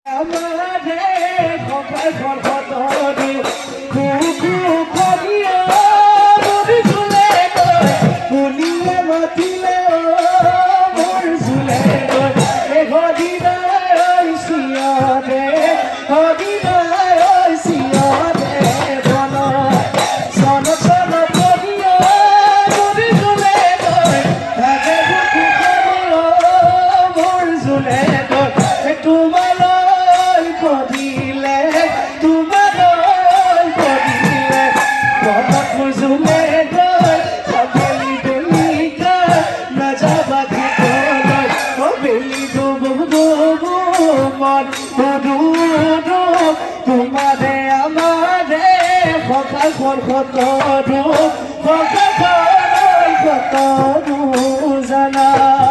আমারে কথায় খরখতরি কুকু করিয়া মোর ঝুলে গয় বলিয়া মাতিলে মোর ঝুলে গয় এ হরিদায় শিয়রে হরিদায় শিয়রে বন সন সন করিয়া মোর ঝুলে গয় থাকে কুকু করিয়া মোর ঝুলে গয় তোমার করিলে তোমার করিলে কনক ঝুলে গয় বেলি বেলি না যাবা গয় ও বেলি ডুবু ডুবু মন ডুবু তোমারে আমারে সকাল কত জানা